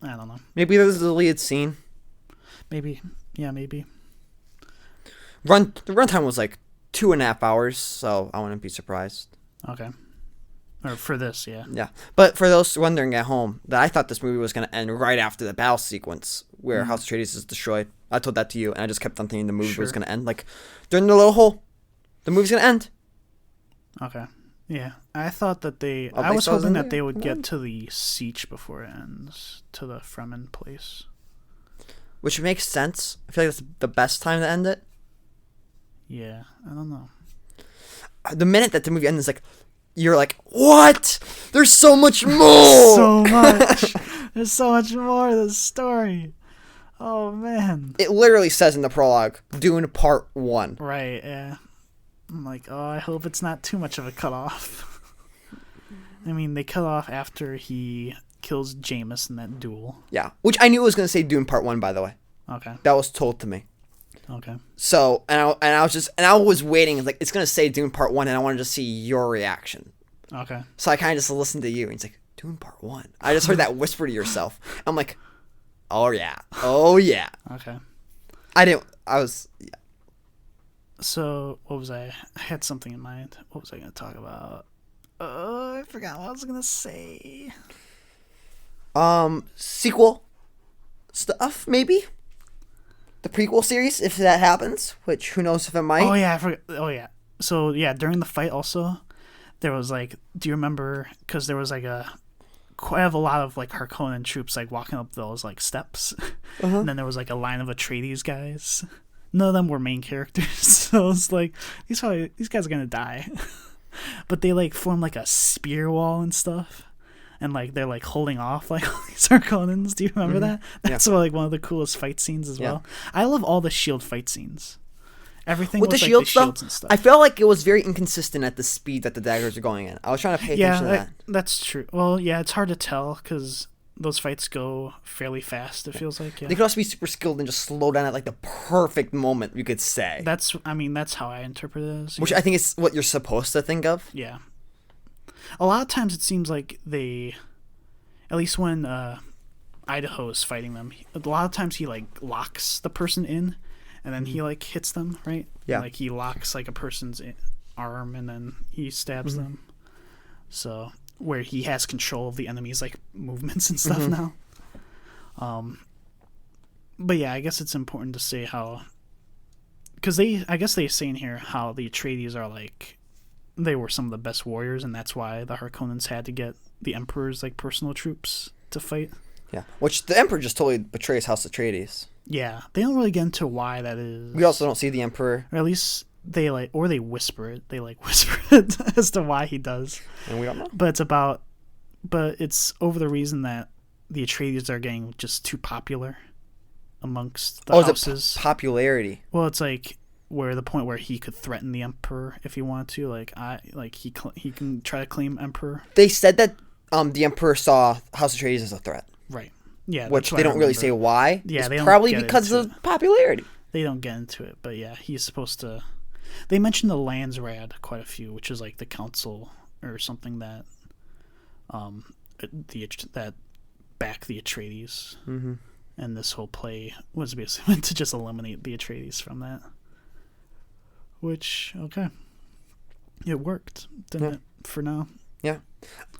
I don't know. Maybe this is the lead scene. Maybe. Yeah, maybe. The runtime was like 2.5 hours, so I wouldn't be surprised. Okay. Or for this, yeah. Yeah. But for those wondering at home, that I thought this movie was going to end right after the battle sequence where House Atreides is destroyed. I told that to you, and I just kept on thinking the movie was going to end. Like, during the little hole, the movie's going to end. Okay. Yeah, I thought that Oh, I was Lightstars hoping in that there? they would Come get on. to the siege before it ends, to the Fremen place. Which makes sense. I feel like that's the best time to end it. Yeah, I don't know. The minute that the movie ends, like, you're like, what? There's so much more. So much. There's so much more to the story. Oh man. It literally says in the prologue, Dune Part 1. Right. Yeah. I'm like, oh, I hope it's not too much of a cutoff. I mean, they cut off after he kills Jameis in that duel. Yeah, which I knew it was going to say Dune Part 1, by the way. Okay. That was told to me. Okay. So, I was waiting, like, it's going to say Dune Part 1, and I wanted to see your reaction. Okay. So I kind of just listened to you, and it's like, Dune Part 1. I just heard that whisper to yourself. I'm like, oh yeah. Oh yeah. Okay. Yeah. So, what was I had something in mind. What was I going to talk about? I forgot what I was going to say. Sequel stuff, maybe? The prequel series, if that happens, which who knows if it might. Oh, yeah, I forgot. Oh, yeah. So, yeah, during the fight also, there was, like, do you remember, because there was, like, quite a lot of, like, Harkonnen troops, like, walking up those, like, steps. Uh-huh. And then there was, like, a line of Atreides guys. None of them were main characters, so it's like, these guys are gonna die. But they, like, form, like, a spear wall and stuff. And, like, they're, like, holding off, like, all these Harkonnens. Do you remember that? That's like one of the coolest fight scenes as well. I love all the shield fight scenes. Everything with was the like shield the shields and stuff, stuff. I felt like it was very inconsistent at the speed that the daggers are going in. I was trying to pay attention to that. That's true. Well, yeah, it's hard to tell because those fights go fairly fast, it feels like. Yeah. They could also be super skilled and just slow down at like the perfect moment, you could say. That's how I interpret it as. Which I think is what you're supposed to think of. Yeah. A lot of times it seems like they, at least when Idaho is fighting them, a lot of times he like locks the person in, and then he like hits them, right? Yeah. Like he locks like a person's arm, and then he stabs them. So where he has control of the enemy's like movements and stuff now. But yeah, I guess it's important to say how, because I guess they say in here how the Atreides are like, they were some of the best warriors, and that's why the Harkonnens had to get the Emperor's like personal troops to fight. Yeah, which the Emperor just totally betrays House Atreides. Yeah, they don't really get into why that is. We also don't see the Emperor, or at least they whisper it. They like whisper it as to why he does. and we don't know. But it's over the reason that the Atreides are getting just too popular amongst the houses. Is it popularity? Well, it's like where the point where he could threaten the Emperor if he wanted to. He can try to claim Emperor. They said that the Emperor saw House Atreides as a threat. Right. Yeah. Which they don't really say why. Yeah, it's they don't probably get because into of popularity. They don't get into it, but yeah, he's supposed to. They mentioned the Landsrad quite a few, which is like the council or something that, that back the Atreides, and this whole play was basically meant to just eliminate the Atreides from that. Which it worked, didn't it? For now. Yeah,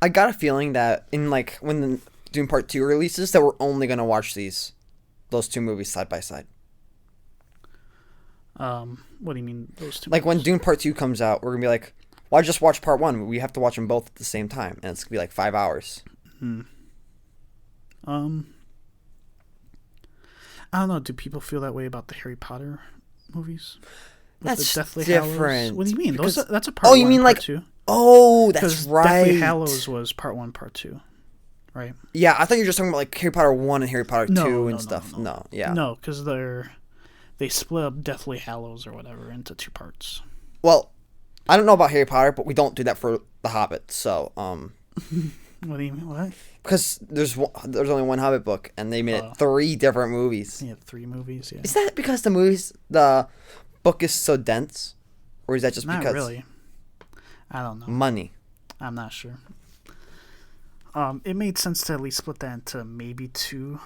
I got a feeling that in like when the Dune Part 2 releases, that we're only gonna watch those two movies side by side. What do you mean those two? Like when Dune Part 2 comes out, we're gonna be like, why just watch Part 1? We have to watch them both at the same time, and it's gonna be like 5 hours. I don't know. Do people feel that way about the Harry Potter movies? That's the Deathly different. Hallows? What do you mean? Because, that's a part. Oh, you one, mean part like? two? Oh, that's right. Deathly Hallows was part 1, part 2, right? Yeah, I thought you were just talking about like Harry Potter 1 and Harry Potter 2 no, and stuff. No, yeah. No, because they split up Deathly Hallows or whatever into 2 parts. Well, I don't know about Harry Potter, but we don't do that for The Hobbit. So, What do you mean? What? Because there's only one Hobbit book, and they made it 3 different movies. Yeah, 3 movies. Yeah. Is that because the book is so dense, or is that just Not because? really. I don't know. Money. I'm not sure. It made sense to at least split that into maybe 2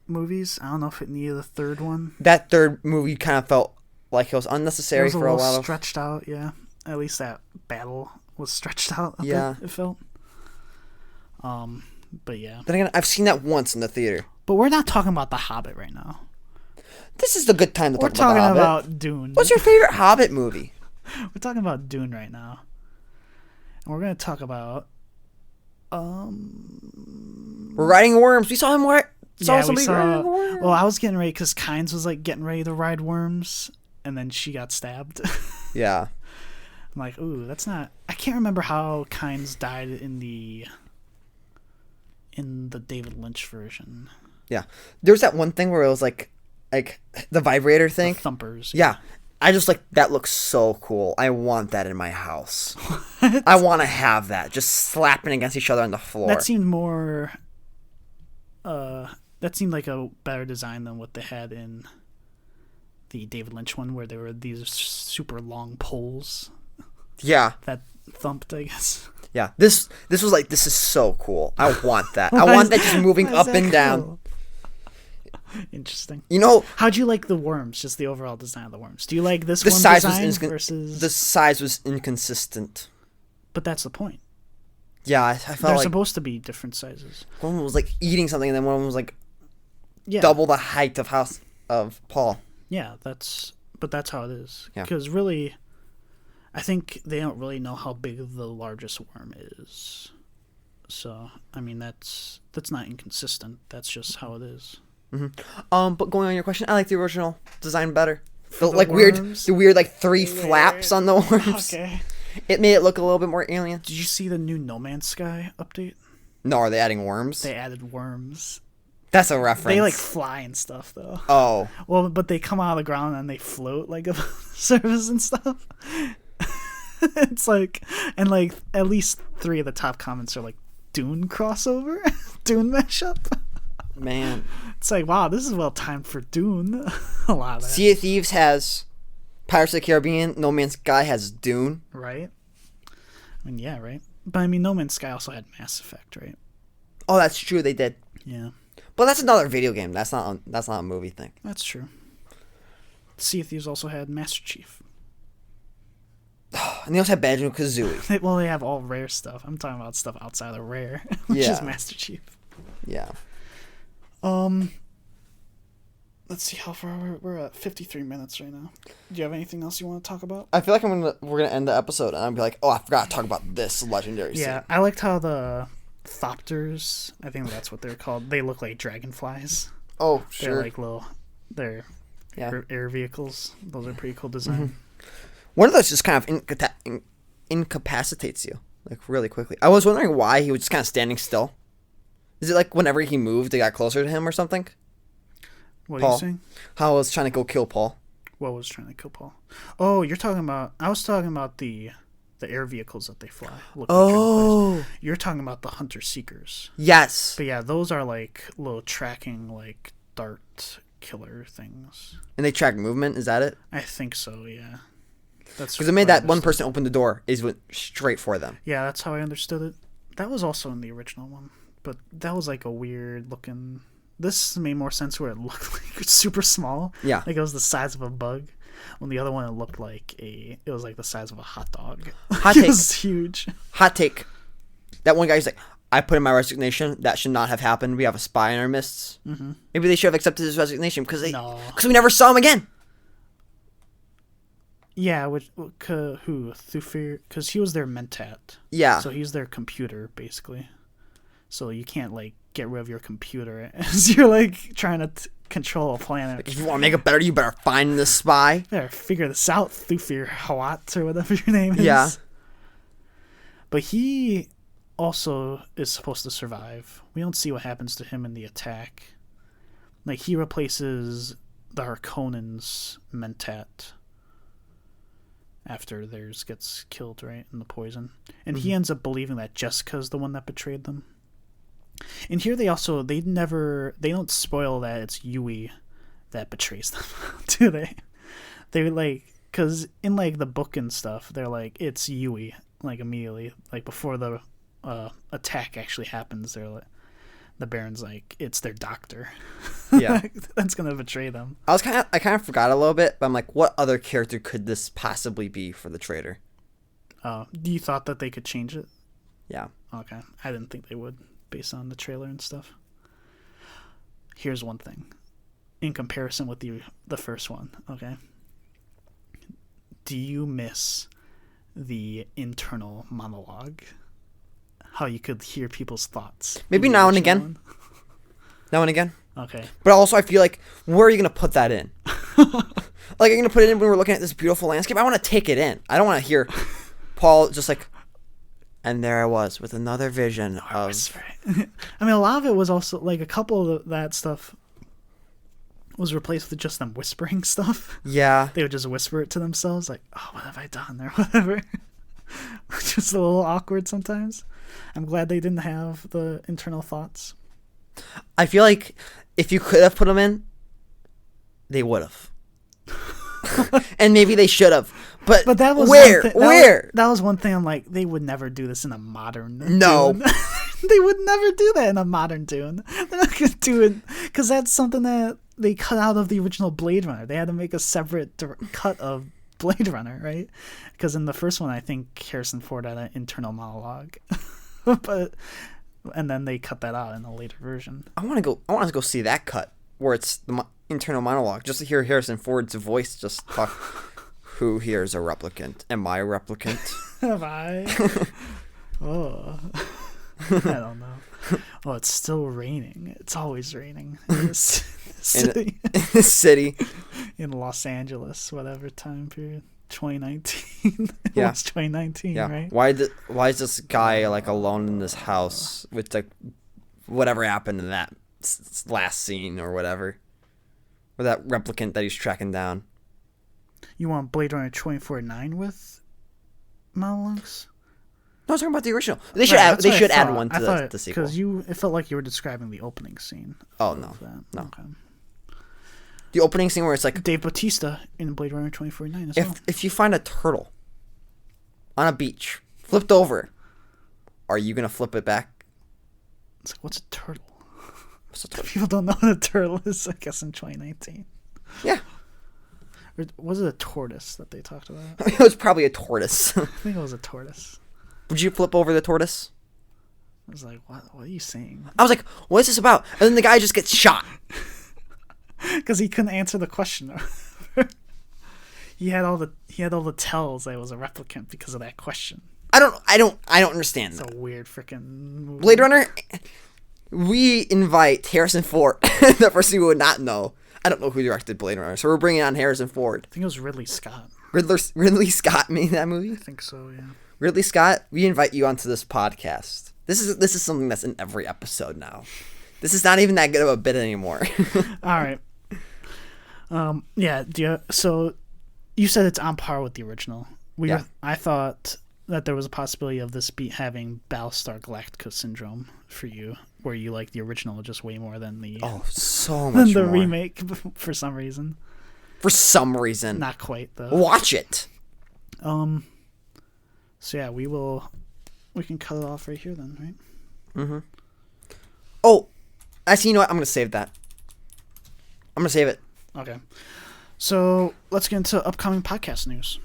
movies. I don't know if it needed a 3rd one. That 3rd movie kind of felt like it was unnecessary It was for a lot little of. stretched out. Yeah, at least that battle was stretched out. A bit, it felt. But yeah. Then again, I've seen that once in the theater. But we're not talking about The Hobbit right now. This is the good time to We're talk about The talking Hobbit. about Dune. What's your favorite Hobbit movie? We're talking about Dune right now. we're gonna talk about. We're riding worms. We saw him somebody riding a worm. Well, I was getting ready because Kynes was like getting ready to ride worms, and then she got stabbed. Yeah. I'm like, ooh, that's not. I can't remember how Kynes died in the David Lynch version. Yeah. There was that one thing where it was like the vibrator thing. The thumpers. Yeah. I just that looks so cool. I want that in my house. I want to have that just slapping against each other on the floor. That seemed more. That seemed like a better design than what they had in the David Lynch one, where there were these super long poles. Yeah. That thumped, I guess. Yeah. This was like, this is so cool. I want that. I want that just moving up and down. Interesting. You know, how'd you like the worms? Just the overall design of the worms. Do you like this the one size design was versus the size was inconsistent? But that's the point. Yeah, I felt they're like supposed to be different sizes. one was like eating something, and then one was like Yeah. double the height of Paul. Yeah, that's how it is. Yeah. Because really, I think they don't really know how big the largest worm is. So I mean, that's not inconsistent. That's just how it is. Mm-hmm. But going on your question, I like the original design better. The worms? weird like three flaps on the worms. Okay. It made it look a little bit more alien. Did you see the new No Man's Sky update? No, are they adding worms? They added worms. That's a reference. They like fly and stuff though. Oh. Well, but they come out of the ground and they float like above the surface and stuff. It's like, and like at least 3 of the top comments are like Dune crossover, Dune mashup. Man. It's like, wow, this is well timed for Dune. A lot of that. Sea of Thieves has Pirates of the Caribbean. No Man's Sky has Dune. Right? I mean, yeah, right? But I mean, No Man's Sky also had Mass Effect, right? Oh, that's true. They did. Yeah. But that's another video game. That's not a movie thing. That's true. Sea of Thieves also had Master Chief. And they also have Banjo-Kazooie. Well, they have all Rare stuff. I'm talking about stuff outside of Rare, which is Master Chief. Yeah. Let's see how far we're at. 53 minutes right now. Do you have anything else you want to talk about? I feel like we're gonna end the episode and I'll be like, oh, I forgot to talk about this legendary scene. Yeah, I liked how the Thopters, I think that's what they're called. They look like dragonflies. Oh, sure. They're like they're air vehicles. Those are pretty cool design. Mm-hmm. One of those just kind of incapacitates you, like really quickly. I was wondering why he was just kind of standing still. Is it like whenever he moved, they got closer to him or something? What Paul. are you saying? How I was trying to go kill Paul. What was trying to kill Paul? Oh, you're talking about... I was talking about the air vehicles that they fly. Oh. You're talking about the Hunter-Seekers. Yes. But yeah, those are like little tracking, like dart killer things. And they track movement, is that it? I think so, yeah. That's because it made that one person open the door is went straight for them. Yeah, that's how I understood it. That was also in the original one, but that was like a weird looking. This made more sense where it looked like super small. Yeah, like it was the size of a bug. When the other one, it looked like it was like the size of a hot dog. Hot It take. was huge. Hot take. That one guy's like, I put in my resignation. That should not have happened. We have a spy in our midst. Mm-hmm. Maybe they should have accepted his resignation because we never saw him again. Yeah, who Thufir? Because he was their mentat. Yeah. So he's their computer basically. So you can't like get rid of your computer as you're like trying to control a planet. Like, if you want to make it better, you better find the spy. You better figure this out, Thufir Hawat or whatever your name is. Yeah. But he also is supposed to survive. We don't see what happens to him in the attack. Like he replaces the Harkonnen's mentat after theirs gets killed, right, in the poison. And he ends up believing that Jessica's the one that betrayed them. And here they don't spoil that it's Yui that betrays them, do they? They're like, because in like the book and stuff, they're like, it's Yui, like immediately, like before the attack actually happens. They're like, the Baron's like, it's their doctor. Yeah. That's gonna betray them. I kind of forgot a little bit, but I'm like, what other character could this possibly be for the traitor? Do you thought that they could change it? Yeah. Okay. I didn't think they would, based on the trailer and stuff. Here's one thing. In comparison with the first one, okay? Do you miss the internal monologue. How you could hear people's thoughts. Maybe now and again. Now and again. Okay. But also, I feel like, where are you going to put that in? Like, are you going to put it in when we're looking at this beautiful landscape? I want to take it in. I don't want to hear Paul just like, and there I was with another vision of... I mean, a lot of it was also, like, a couple of that stuff was replaced with just them whispering stuff. Yeah. They would just whisper it to themselves, like, oh, what have I done, or whatever. Which is a little awkward sometimes. I'm glad they didn't have the internal thoughts. I feel like if you could have put them in, they would have. And maybe they should have. But that was where? That was one thing I'm like, they would never do this in a modern No. Dune. They would never do that in a modern Dune. They're not going to do it, because that's something that they cut out of the original Blade Runner. They had to make a separate cut of Blade Runner, right? Because in the first one, I think Harrison Ford had an internal monologue. And then they cut that out in a later version. I want to go see that cut where it's the internal monologue, just to hear Harrison Ford's voice just talk. Who here is a replicant? Am I a replicant? Am I? Oh, I don't know. Oh, it's still raining. It's always raining in this city. In this city. In Los Angeles, whatever time period. 2019. Yeah. It was 2019, yeah. Right? Why is this guy like alone in this house with like whatever happened in that last scene or whatever, or that replicant that he's tracking down? You want Blade Runner 2049 with monologues? No, I was talking about the original. They should add one to the sequel. Because it felt like you were describing the opening scene. Oh no, no. Okay. The opening scene where it's like Dave Bautista in Blade Runner 2049 as well. If you find a turtle on a beach flipped over, are you gonna flip it back? It's like, what's a turtle? What's a turtle? People don't know what a turtle is, I guess, in 2019. Yeah. Or was it a tortoise that they talked about? It was probably a tortoise. I think it was a tortoise. Would you flip over the tortoise? I was like, what are you saying? I was like, what is this about? And then the guy just gets shot. Because he couldn't answer the question. He had all the tells that it was a replicant because of that question. I don't understand that. It's a weird freaking movie. Blade Runner. We invite Harrison Ford, the person who would not know. I don't know who directed Blade Runner, so we're bringing on Harrison Ford. I think it was Ridley Scott. Ridley Scott made that movie? I think so, yeah. Ridley Scott, we invite you onto this podcast. This is something that's in every episode now. This is not even that good of a bit anymore. All right. Yeah. So you said it's on par with the original. I thought that there was a possibility of this having Battlestar Galactica syndrome for you, where you like the original just way more than the so much than the more. remake for some reason. For some reason, not quite though. Watch it. So yeah, we can cut it off right here then, right? Mm-hmm. Oh, actually, you know what? I'm gonna save that. I'm gonna save it. Okay. So let's get into upcoming podcast news.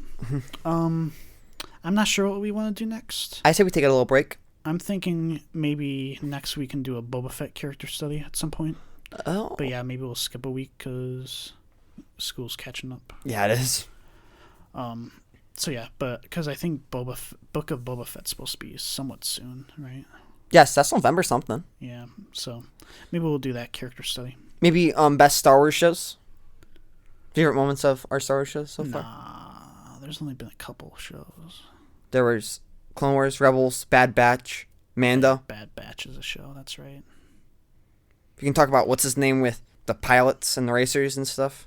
I'm not sure what we want to do next. I say we take a little break. I'm thinking maybe next week we can do a Boba Fett character study at some point. Oh. But yeah, maybe we'll skip a week because school's catching up. Yeah, it is. So yeah, but because I think Book of Boba Fett's supposed to be somewhat soon, right? Yes, that's November something. Yeah, so maybe we'll do that character study. Maybe best Star Wars shows. Favorite moments of our Star Wars shows so far? Nah, there's only been a couple shows. There was Clone Wars, Rebels, Bad Batch, Mando. Bad Batch is a show, that's right. You can talk about what's his name with the pilots and the racers and stuff.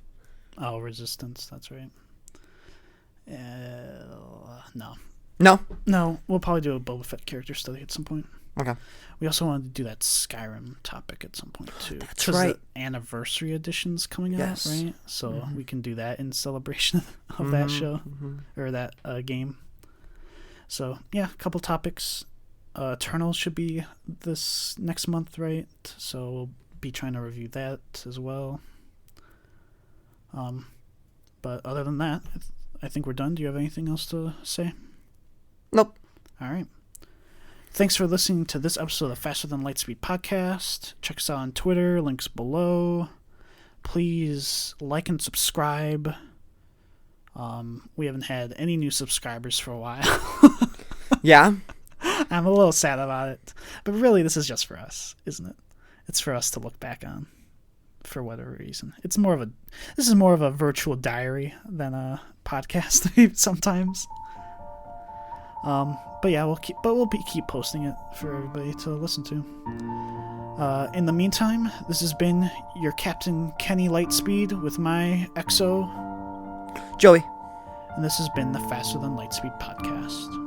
Oh, Resistance, that's right. No. No, we'll probably do a Boba Fett character study at some point. Okay. We also wanted to do that Skyrim topic at some point too. That's right. The anniversary edition's coming out, right? So we can do that in celebration of that show or that game. So yeah, a couple topics. Eternal should be this next month, right? So we'll be trying to review that as well. But other than that, I think we're done. Do you have anything else to say? Nope. All right. Thanks for listening to this episode of Faster Than Lightspeed podcast. Check us out on Twitter. Links below. Please like and subscribe. We haven't had any new subscribers for a while. Yeah. I'm a little sad about it. But really, this is just for us, isn't it? It's for us to look back on for whatever reason. This is more of a virtual diary than a podcast sometimes. But yeah, we'll keep posting it for everybody to listen to. In the meantime, this has been your Captain Kenny Lightspeed with my XO Joey. And this has been the Faster Than Lightspeed podcast.